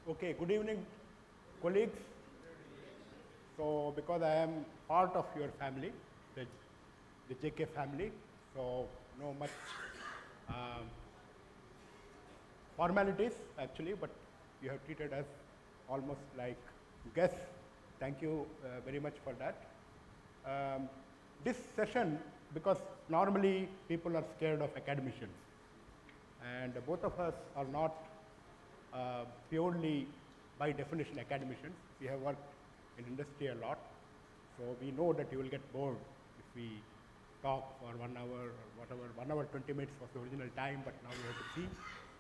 Okay, good evening, colleagues. So, because I am part of your family, the JK family, so no much um, formalities actually, but you have treated us almost like guests. Thank you very much for that. This session, because normally people are scared of academicians, and both of us are not purely by definition academicians. We have worked in industry a lot, so we know that you will get bored if we talk for 1 hour or whatever. 1 hour 20 minutes was the original time, but now we have to see.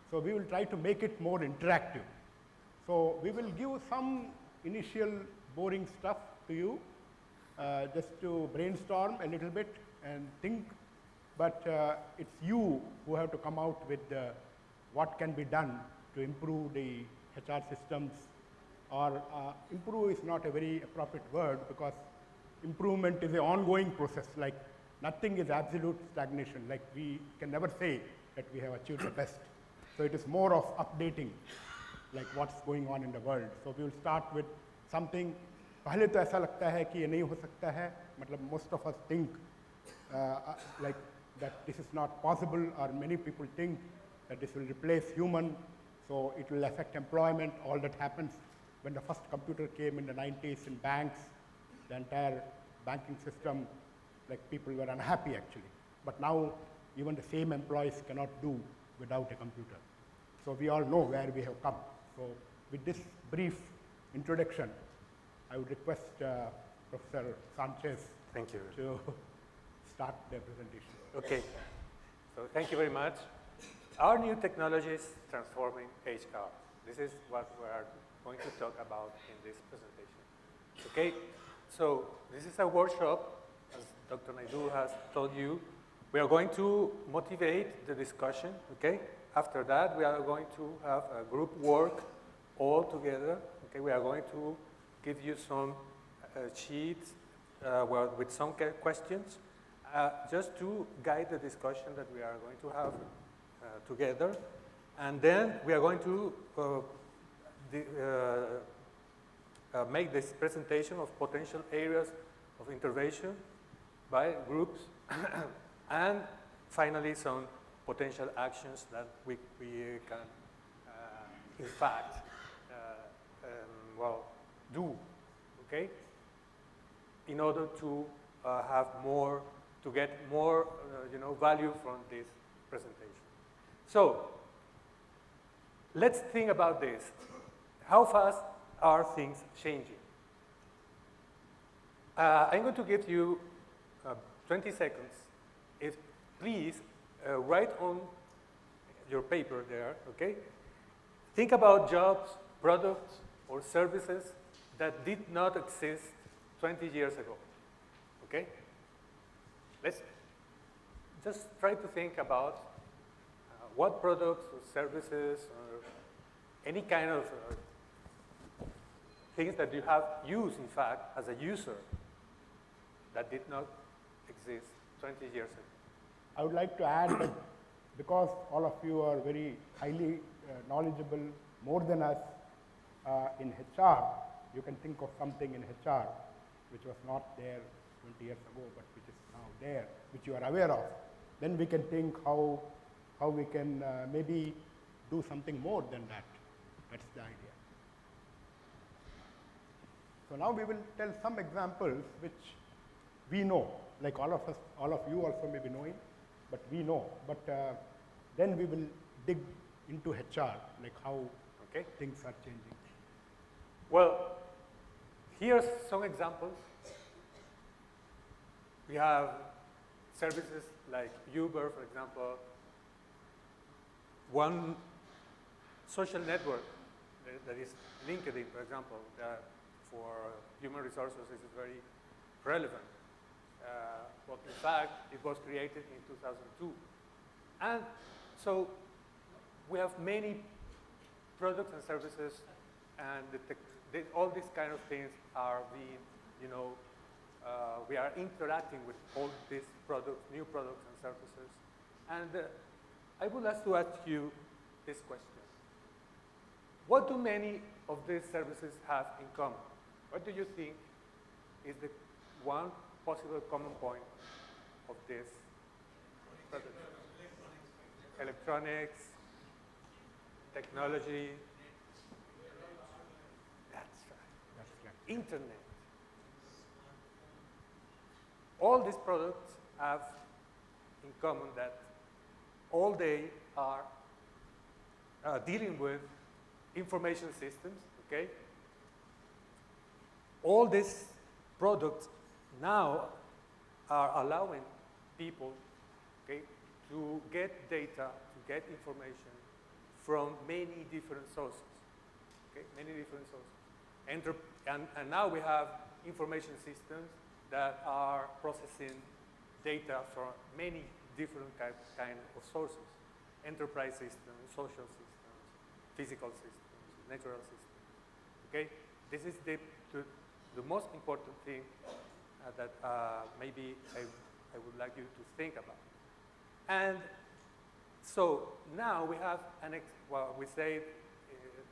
So we will try to make it more interactive. So we will give some initial boring stuff to you, just to brainstorm a little bit and think, but it's you who have to come out with what can be done to improve the HR systems, or improve is not a very appropriate word, because improvement is an ongoing process. Like nothing is absolute stagnation. Like we can never say that we have achieved the best. So it is more of updating, like what's going on in the world. So we will start with something. पहले तो ऐसा लगता है कि ये नहीं हो सकता है. मतलब most of us think like that this is not possible, or many people think that this will replace human. So it will affect employment. All that happens when the first computer came in the 90s in banks. The entire banking system, like people were unhappy actually. But now even the same employees cannot do without a computer. So we all know where we have come. So with this brief introduction, I would request Professor Sanchez Thank you. to start the presentation. Okay. So thank you very much. Are new technologies transforming HR? This is what we are going to talk about in this presentation. Okay. So this is a workshop, as Dr. Naidu has told you. We are going to motivate the discussion. Okay. After that, we are going to have a group work all together. Okay. We are going to give you some sheets with some questions, just to guide the discussion that we are going to have together. And then we are going to make this presentation of potential areas of intervention by groups, and finally some potential actions that we can, in fact, do, okay, in order to have more, to get more, value from this presentation. So let's think about this. How fast are things changing? I'm going to give you 20 seconds. If please write on your paper there, okay? Think about jobs, products, or services that did not exist 20 years ago, okay? Let's just try to think about what products or services or any kind of things that you have used, in fact, as a user that did not exist 20 years ago. I would like to add that because all of you are very highly knowledgeable, more than us, in HR, you can think of something in HR which was not there 20 years ago, but which is now there, which you are aware of. Then we can think how we can maybe do something more than that. That's the idea. So now we will tell some examples which we know, like all of us, all of you also may be knowing, but we know. But then we will dig into HR, like how things are changing. Well, here's some examples. We have services like Uber, for example. One social network that is LinkedIn, for example, that for human resources is very relevant. But in fact, it was created in 2002. And so we have many products and services, and all these kind of things are being, we are interacting with all these products, new products and services. And I would like to ask you this question. What do many of these services have in common? What do you think is the one possible common point of this? Electronics, technology. That's right. Internet. All these products have in common that all they are dealing with information systems, okay? All these products now are allowing people, okay, to get data, to get information from many different sources, okay? Many different sources. And now we have information systems that are processing data from many different kind of sources. Enterprise systems, social systems, physical systems, natural systems, okay? This is the most important thing that maybe I would like you to think about. And so now we have we say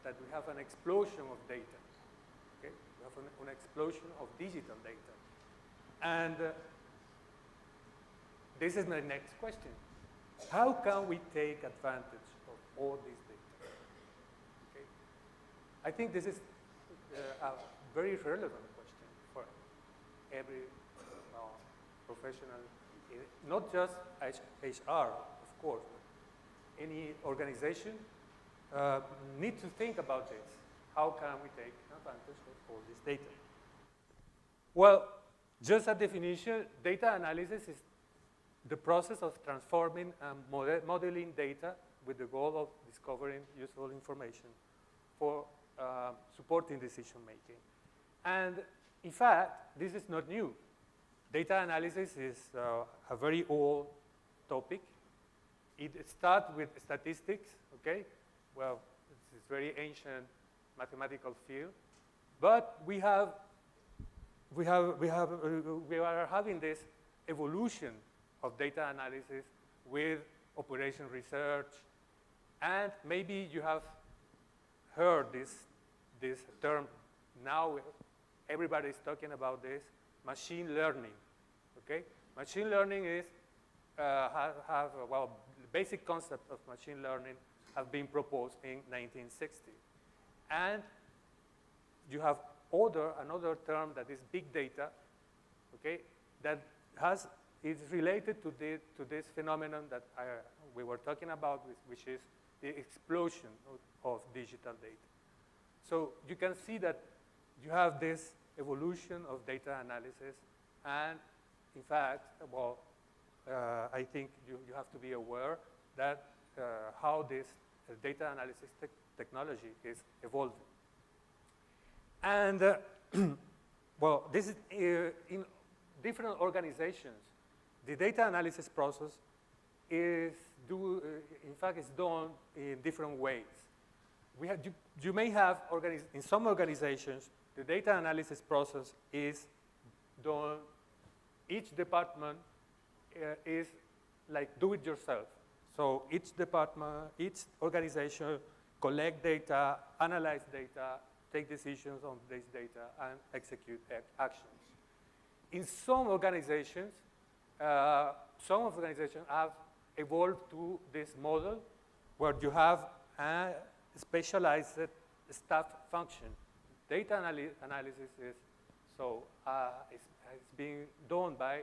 that we have an explosion of data, okay? We have an explosion of digital data. And this is my next question. How can we take advantage of all this data? Okay. I think this is a very relevant question for every professional, not just HR, of course, but any organization need to think about this. How can we take advantage of all this data? Well, just a definition, data analysis is the process of transforming and modeling data with the goal of discovering useful information for supporting decision making. And in fact, this is not new. Data analysis is a very old topic. It starts with statistics, okay? Well, it's a very ancient mathematical field. But we are having this evolution of data analysis with operation research. And maybe you have heard this term. Now everybody is talking about this, machine learning, okay? Machine learning is, well, the basic concept of machine learning have been proposed in 1960. And you have another term that is big data, okay, that is related to this phenomenon that we were talking about, which is the explosion of digital data. So you can see that you have this evolution of data analysis, and in fact, well, I think you have to be aware that how this data analysis technology is evolving. And well, this is in different organizations. The data analysis process is in fact, is done in different ways. You may have in some organizations, the data analysis process is done. Each department is like do it yourself. So each department, each organization collect data, analyze data, take decisions on this data, and execute actions. In some organizations have evolved to this model where you have a specialized staff function. Data analysis is it's being done by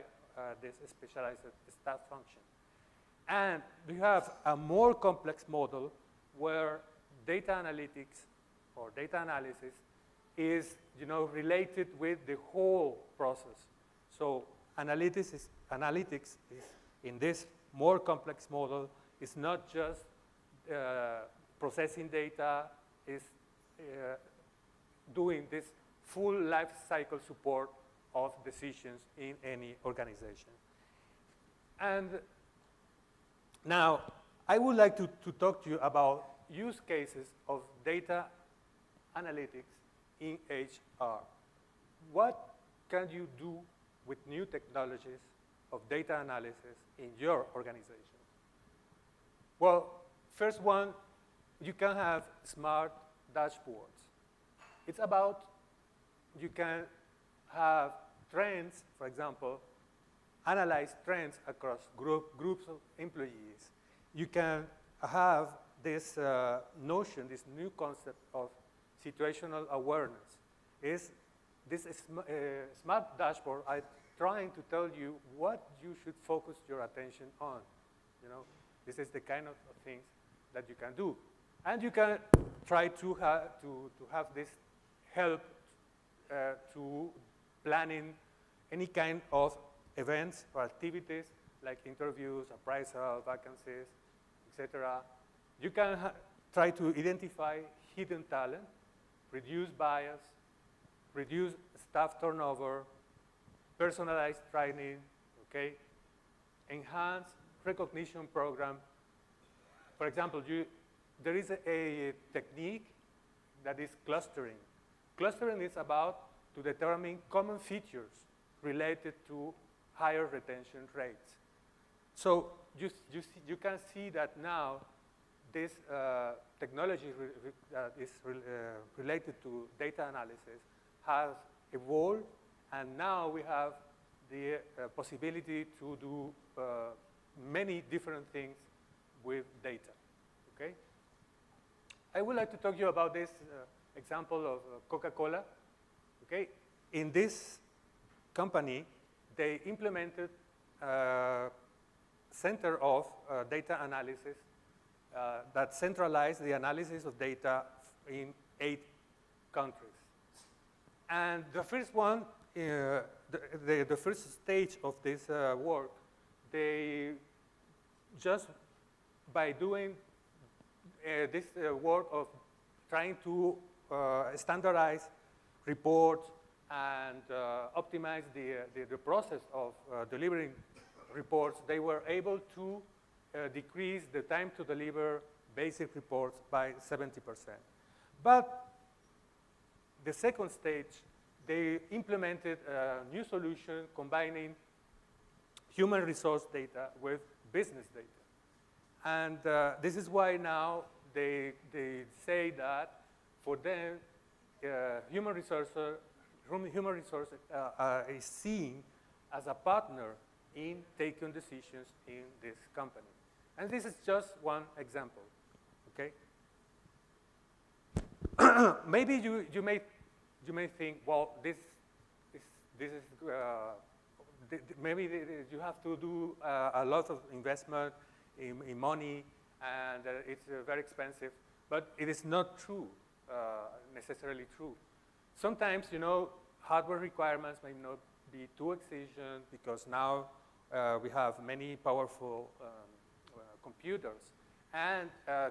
this specialized staff function. And you have a more complex model where data analytics or data analysis is, related with the whole process. So analytics is in this more complex model is not just processing data, is doing this full life cycle support of decisions in any organization. And now, I would like to talk to you about use cases of data analytics in HR. What can you do with new technologies of data analysis in your organization? Well, first one, you can have smart dashboards. It's about, you can have trends, for example, analyze trends across groups of employees. You can have this notion, this new concept of situational awareness. This smart dashboard are trying to tell you what you should focus your attention on. You know, this is the kind of things that you can do. And you can try to have this help to planning any kind of events or activities like interviews, appraisal, vacancies, etc. You can try to identify hidden talent, reduce bias, reduce staff turnover, personalized training, okay? Enhance recognition program. For example, there is a technique that is clustering. Clustering is about to determine common features related to higher retention rates. So you can see that now this technology that is related to data analysis has evolved, and now we have the possibility to do many different things with data, okay? I would like to talk to you about this example of Coca-Cola, okay? In this company, they implemented center of data analysis that centralized the analysis of data in 8 countries. And the first one, the first stage of this work, they just by doing this work of trying to standardize reports and optimize the process of delivering reports, they were able to decrease the time to deliver basic reports by 70%. But the second stage, they implemented a new solution combining human resource data with business data. And this is why now they say that for them, human resources is seen as a partner in taking decisions in this company. And this is just one example, okay? Maybe you may think, well, this is maybe you have to do a lot of investment in money, and it's very expensive, but it is not true, necessarily true. Sometimes, you know, hardware requirements may not be too exigent because now we have many powerful computers, and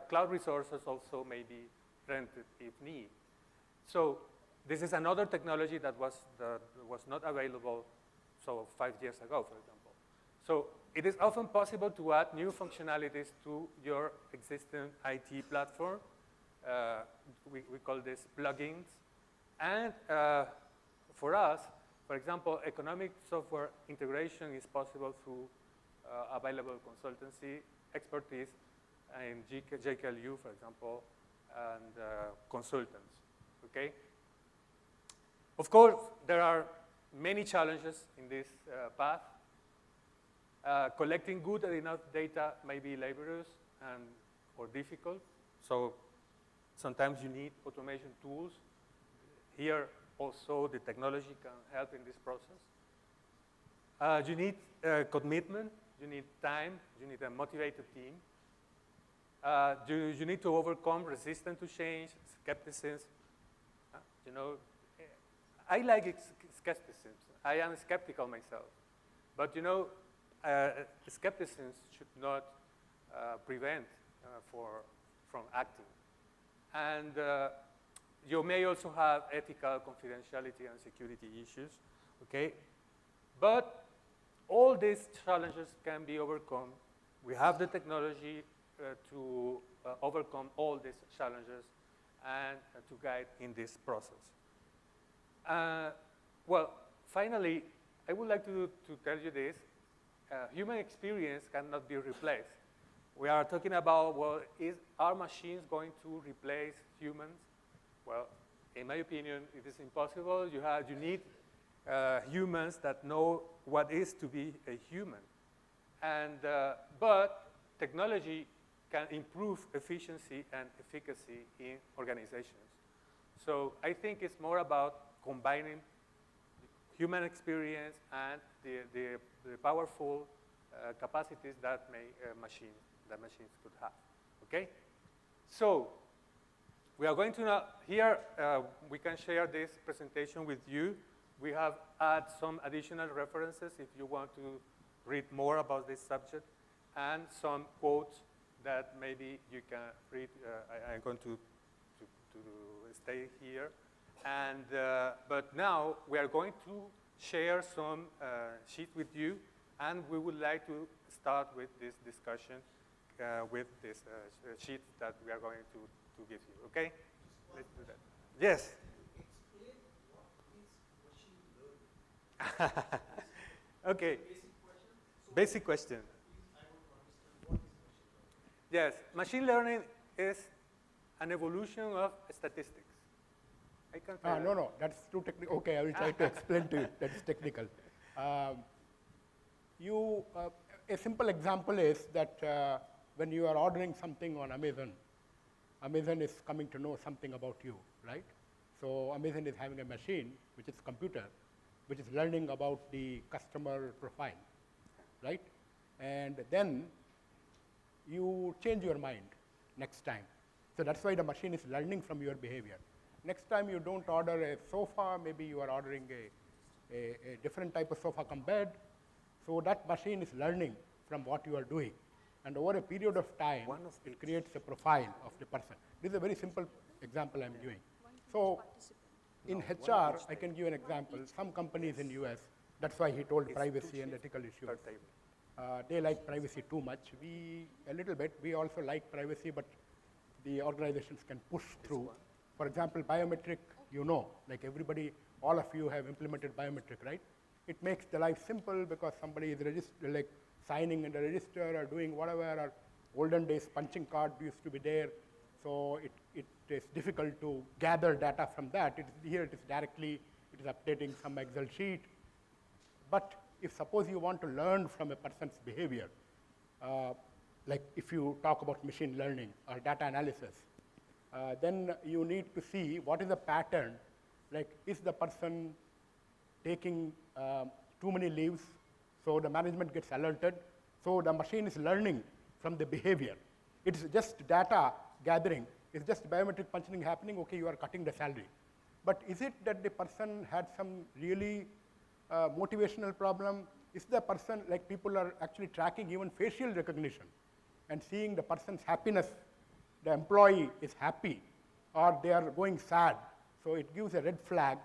cloud resources also may be rented if need. So this is another technology that was not available 5 years ago, for example. So it is often possible to add new functionalities to your existing IT platform. We call this plugins. And for us, for example, economic software integration is possible through available consultancy expertise in JKLU, for example, and consultants, okay? Of course, there are many challenges in this path. Collecting good and enough data may be laborious or difficult. So sometimes you need automation tools. Here also the technology can help in this process. You need commitment, you need time, you need a motivated team. You need to overcome resistance to change, skepticism. You know, I like skepticism. I am skeptical myself. But you know, skepticism should not prevent from acting. And you may also have ethical confidentiality and security issues, okay? But all these challenges can be overcome. We have the technology to overcome all these challenges and to guide in this process. Well, finally, I would like to tell you this. Human experience cannot be replaced. We are talking about, well, are machines going to replace humans? Well, in my opinion, it is impossible. You need humans that know what is to be a human. And, but technology can improve efficiency and efficacy in organizations. So I think it's more about combining human experience and the powerful capacities that machines could have. Okay? So we are going to now, here we can share this presentation with you. We have added some additional references if you want to read more about this subject, and some quotes that maybe you can read. I'm going to stay here. And, but now we are going to share some sheet with you, and we would like to start with this discussion with this sheet that we are going to give you, okay? Let's do that. Yes? Explain what is machine learning. Okay. Basic question. So Basic question. please, I want to understand what is machine learning. Yes, machine learning is an evolution of statistics. I can tell No, that's too technical. Okay, I will try to explain to you. That's technical. A simple example is that when you are ordering something on Amazon, Amazon is coming to know something about you, right? So Amazon is having a machine, which is a computer, which is learning about the customer profile, right? And then you change your mind next time. So that's why the machine is learning from your behavior. Next time you don't order a sofa, maybe you are ordering a different type of sofa come bed. So that machine is learning from what you are doing. And over a period of time, it creates a profile of the person. This is a very simple example I'm giving. So in HR, I can give an example. Some companies in US, that's why he told privacy and ethical issues. They like privacy too much. A little bit, we also like privacy, but the organizations can push through. For example, biometric, like everybody, all of you have implemented biometric, right? It makes the life simple because somebody is like signing in the register or doing whatever, or olden days punching card used to be there. So it is difficult to gather data from that. Here it is directly, it is updating some Excel sheet. But if suppose you want to learn from a person's behavior, like if you talk about machine learning or data analysis, then you need to see what is the pattern, like is the person taking too many leaves, so the management gets alerted. So the machine is learning from the behavior. It's just data gathering. It's just biometric punching happening, okay, you are cutting the salary. But is it that the person had some really motivational problem? Is the person, like people are actually tracking even facial recognition and seeing the person's happiness, the employee is happy or they are going sad. So it gives a red flag.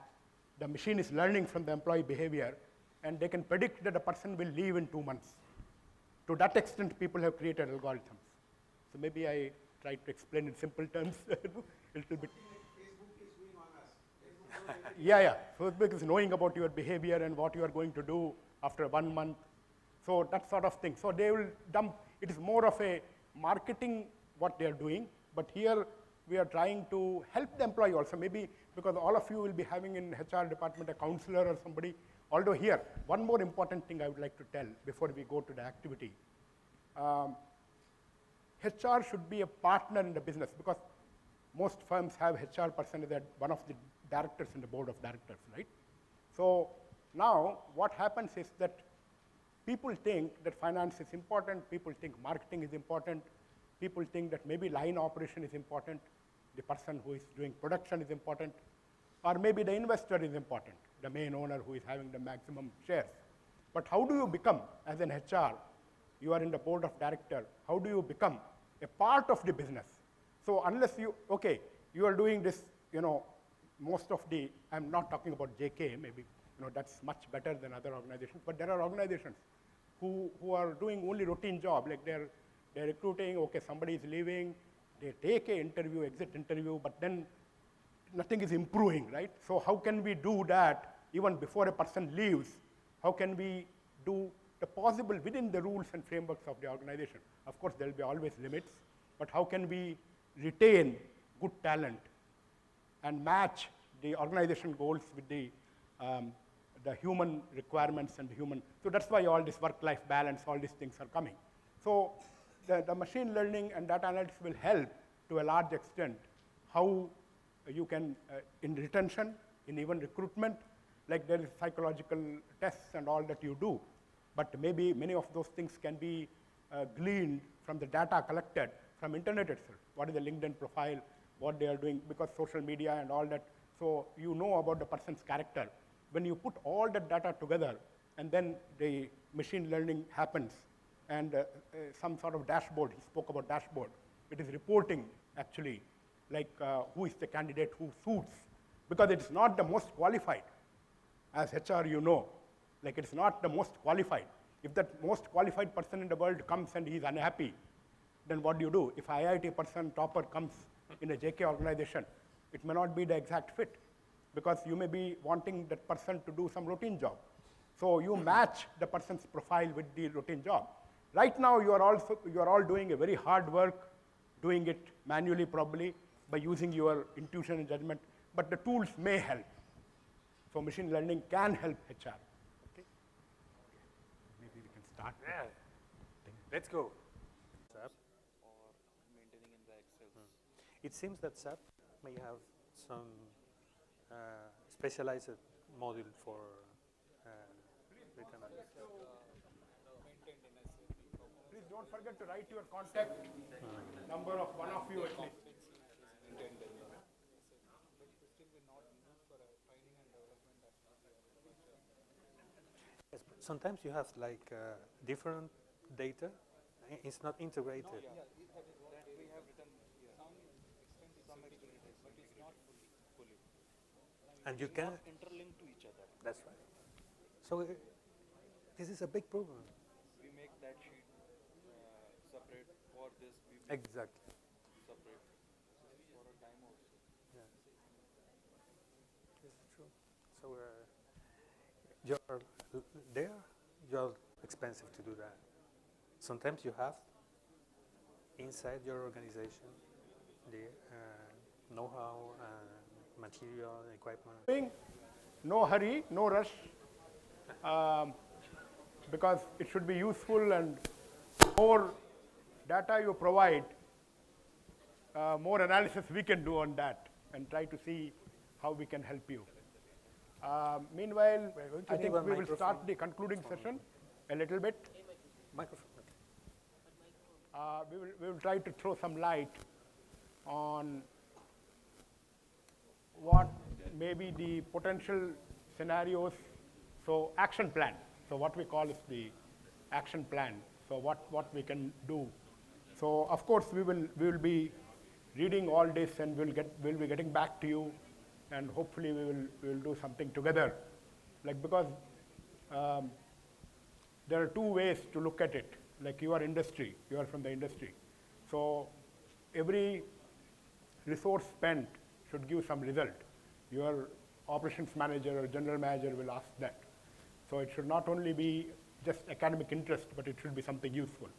The machine is learning from the employee behavior, and they can predict that the person will leave in 2 months. To that extent, people have created algorithms. So maybe I tried to explain in simple terms a little bit. Facebook is doing on us. Yeah. Facebook is knowing about your behavior and what you are going to do after 1 month. So that sort of thing. So they will dump. It is more of a marketing what they are doing. But here we are trying to help the employee also. Maybe because all of you will be having in HR department a counselor or somebody. Although here, one more important thing I would like to tell before we go to the activity. HR should be a partner in the business because most firms have HR person as one of the directors in the board of directors, right? So now what happens is that people think that finance is important, people think marketing is important, people think that maybe line operation is important, the person who is doing production is important, or maybe the investor is important, the main owner who is having the maximum shares. But how do you become, as an HR, you are in the board of director, how do you become a part of the business? So unless you are doing this, most of the, I'm not talking about JK, maybe, that's much better than other organizations, but there are organizations who are doing only routine job, like they're recruiting, somebody is leaving, they take an interview, exit interview, but then nothing is improving, right? So how can we do that even before a person leaves? How can we do the possible within the rules and frameworks of the organization? Of course, there will be always limits, but how can we retain good talent and match the organization goals with the human requirements and the human. So that's why all this work-life balance, all these things are coming. So the machine learning and data analytics will help to a large extent how you can, in retention, in even recruitment, like there is psychological tests and all that you do, but maybe many of those things can be gleaned from the data collected from internet itself. What is the LinkedIn profile, what they are doing, because social media and all that, so you know about the person's character. When you put all that data together, and then the machine learning happens, and some sort of dashboard, he spoke about dashboard, it is reporting actually, like who is the candidate who suits, because it's not the most qualified. As HR, you know, like it's not the most qualified. If that most qualified person in the world comes and he's unhappy, then what do you do? If IIT person topper comes in a JK organization, it may not be the exact fit, because you may be wanting that person to do some routine job. So you match the person's profile with the routine job. Right now, you are all doing a very hard work, doing it manually probably by using your intuition and judgment, but the tools may help. So machine learning can help HR. Okay? Maybe we can start. Yeah. Let's go. SAP. Or maintaining in the Excel. It seems that SAP may have some specialized module for data analysis. Maintained in SAP. Please don't forget to write your contact number of one of you at least. Maintained in the SAP. But still we're not used for training and development as Yes, but sometimes you have like different data. It's not integrated. that we have written some extent is integrated, but it's not fully. And you can. Interlinked to each other. That's right. So this is a big problem. We make that sheet separate for this. We make Exactly. separate for a time also. Yeah. This is true. So you're there. You're expensive to do that. Sometimes you have inside your organization the know-how and material, equipment. No hurry, no rush, because it should be useful, and more data you provide, more analysis we can do on that and try to see how we can help you. Meanwhile, We're going to I think leave a we will microphone start the concluding session a little bit. Microphone. We will try to throw some light on what may be the potential scenarios. So action plan. So what we call is the action plan. So what we can do. So of course we will be reading all this, and we'll be getting back to you, and hopefully we will do something together. Like, because there are two ways to look at it. Like, you are industry, you are from the industry. So every resource spent should give some result. Your operations manager or general manager will ask that. So it should not only be just academic interest, but it should be something useful.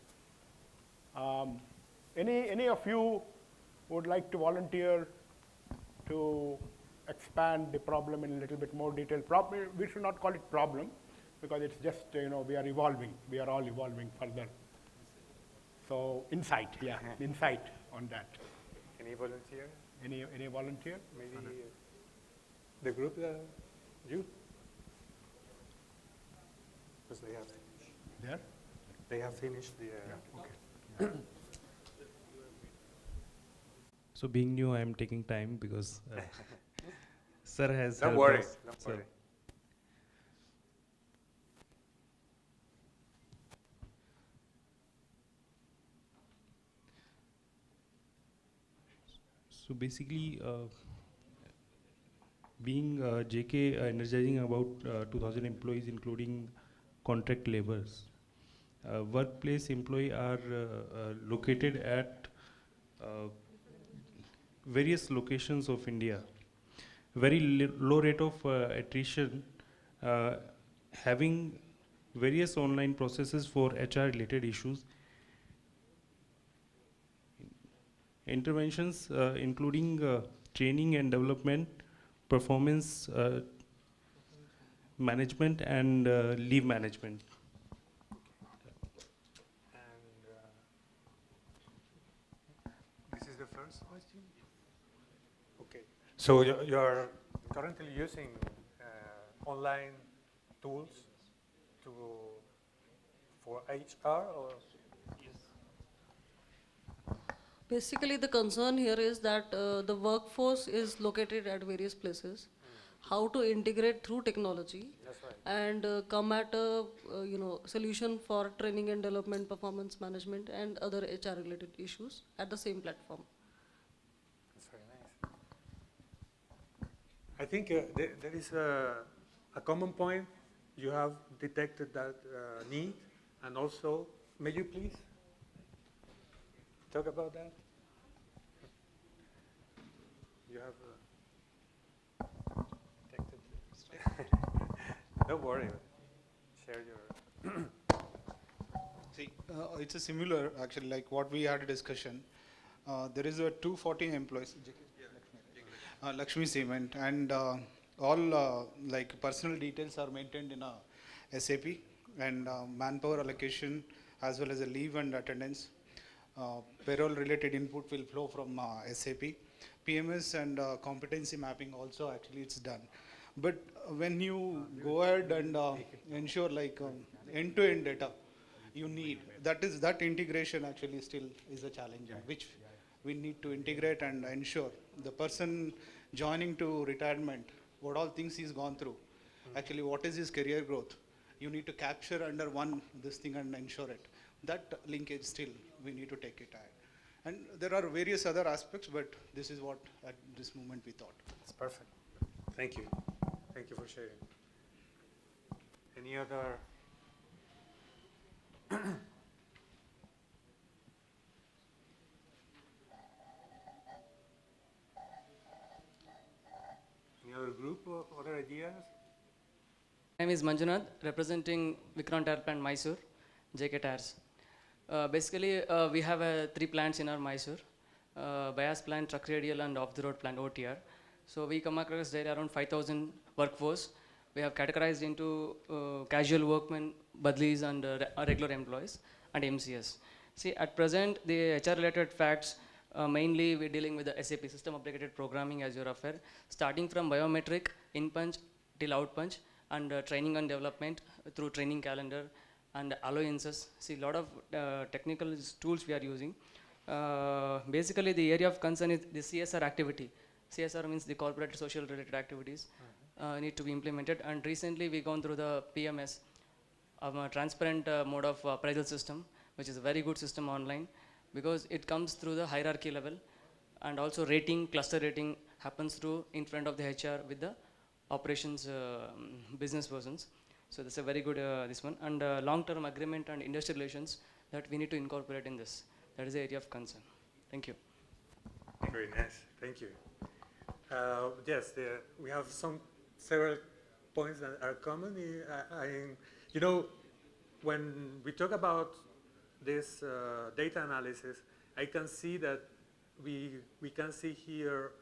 Any of you would like to volunteer to expand the problem in a little bit more detail? We should not call it problem, because it's just, we are evolving. We are all evolving further. So insight, yeah, insight on that. Any volunteer? Any volunteer? Maybe the group, you? Because they have finished. There? They have finished the. Okay. So being new, I am taking time because sir has. Don't helped worry. us. Don't So- worry. So basically, being JK energizing about 2,000 employees, including contract laborers. Workplace employee are located at various locations of India. Very low rate of attrition, having various online processes for HR related issues. Interventions including training and development, performance management, and leave management. And this is the first question? Okay. So you are currently using online tools to for HR or? Basically, the concern here is that the workforce is located at various places. How to integrate through technology That's right. and come at a solution for training and development, performance management, and other HR related issues at the same platform. That's very nice. I think there is a common point. You have detected that need, and also, may you please talk about that? You have detected. Don't worry. Share your. See, it's a similar, actually, like what we had a discussion. There is a 240 employees, Lakshmi Cement, and all like personal details are maintained in a SAP, and manpower allocation as well as a leave and attendance. Payroll related input will flow from SAP. PMS and competency mapping also actually it's done. But when you go ahead and ensure like end-to-end data, you need, that integration actually still is a challenge, which we need to integrate and ensure the person joining to retirement, what all things he's gone through, actually what is his career growth, you need to capture under one this thing and ensure it. That linkage still we need to take it ahead. And there are various other aspects, but this is what at this moment we thought. It's perfect. Thank you. Thank you for sharing. Any other? Any other group or other ideas? My name is Manjunath, representing Vikrant Tire Plant Mysore, JK Tires. Basically, we have 3 plants in our Mysore, bias plant, truck radial, and off-the-road plant, OTR. So we come across there around 5,000 workforce. We have categorized into casual workmen, badlis, and regular employees, and MCS. See, at present, the HR-related facts, mainly we're dealing with the SAP, System Applicated Programming, as you're aware, starting from biometric, in-punch till out-punch, and training and development through training calendar, and allowances. See, a lot of technical tools we are using. Basically, the area of concern is the CSR activity. CSR means the corporate social related activities need to be implemented. And recently, we gone through the PMS, a transparent mode of appraisal system, which is a very good system online, because it comes through the hierarchy level, and also rating, cluster rating happens through in front of the HR with the operations business persons. So that's a very good this one. And long-term agreement and industrial relations that we need to incorporate in this. That is the area of concern. Thank you. Very nice. Thank you. Yes, we have several points that are common. You know, when we talk about this data analysis, I can see that we can see here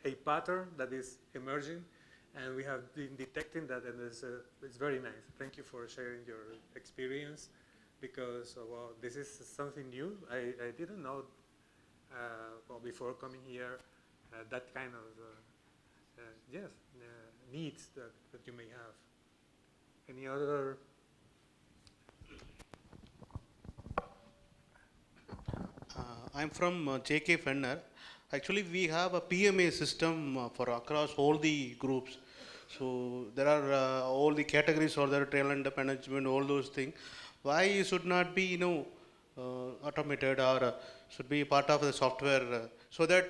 a pattern that is emerging, and we have been detecting that, and it's very nice. Thank you for sharing your experience, because well, this is something new. I didn't know well, before coming here that kind of needs that you may have. Any other? I'm from JK Fenner. Actually, we have a PMA system for across all the groups. So there are all the categories for the trail and management, all those things. Why it should not be, automated or should be part of the software so that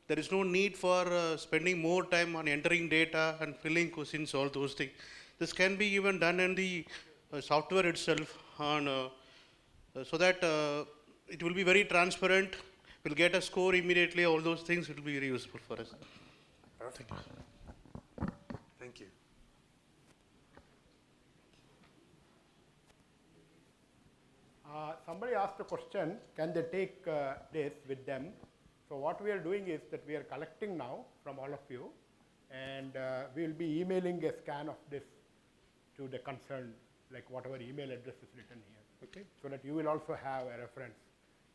there is no need for spending more time on entering data and filling questions, all those things. This can be even done in the software itself on, so that it will be very transparent. We'll get a score immediately. All those things will be very useful for us. Perfect. Thank you. Somebody asked a question, can they take this with them? So what we are doing is that we are collecting now from all of you, and we will be emailing a scan of this to the concerned, like whatever email address is written here. Okay. So that you will also have a reference.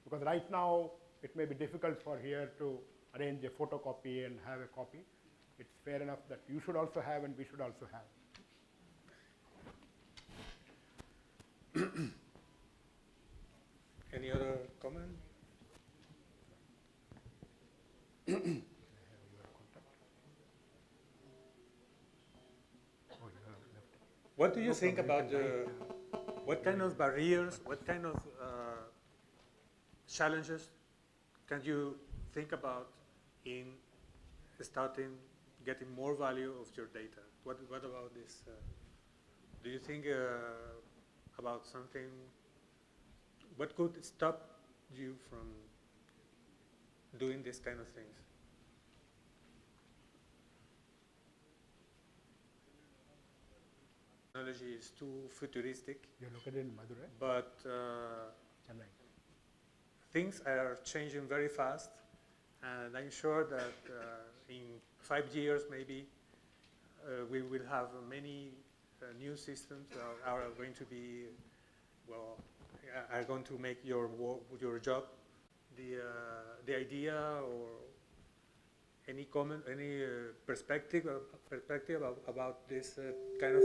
Because right now, it may be difficult for here to arrange a photocopy and have a copy. It's fair enough that you should also have and we should also have. Any other comment? What do you think about what kind of barriers, what kind of challenges can you think about in starting getting more value of your data? What about this? Do you think about something? What could stop you from doing this kind of things? Technology is too futuristic. You're located in Madurai? But things are changing very fast, and I'm sure that in 5 years maybe we will have many new systems that are going to be, well, are going to make your job. The idea or any comment, any perspective about this kind of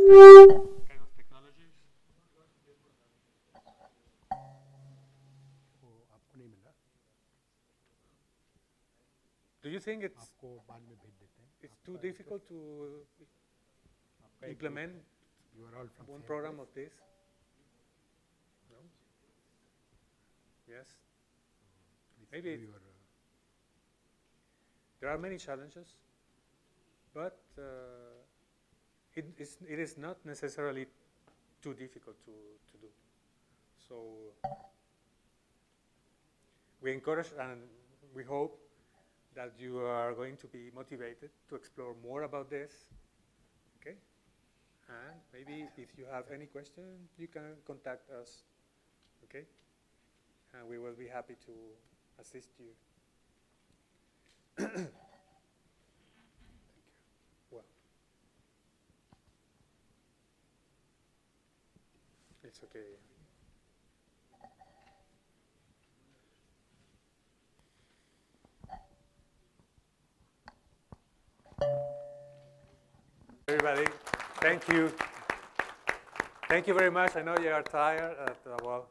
technologies? Do you think it's too difficult to implement one program of this? No? Yes? Maybe there are many challenges, but it is not necessarily too difficult to do. So we encourage and we hope that you are going to be motivated to explore more about this, okay? And maybe if you have any question, you can contact us, okay? And we will be happy to assist you. Thank you. Well, it's okay. Everybody, thank you. Thank you very much. I know you are tired. Well,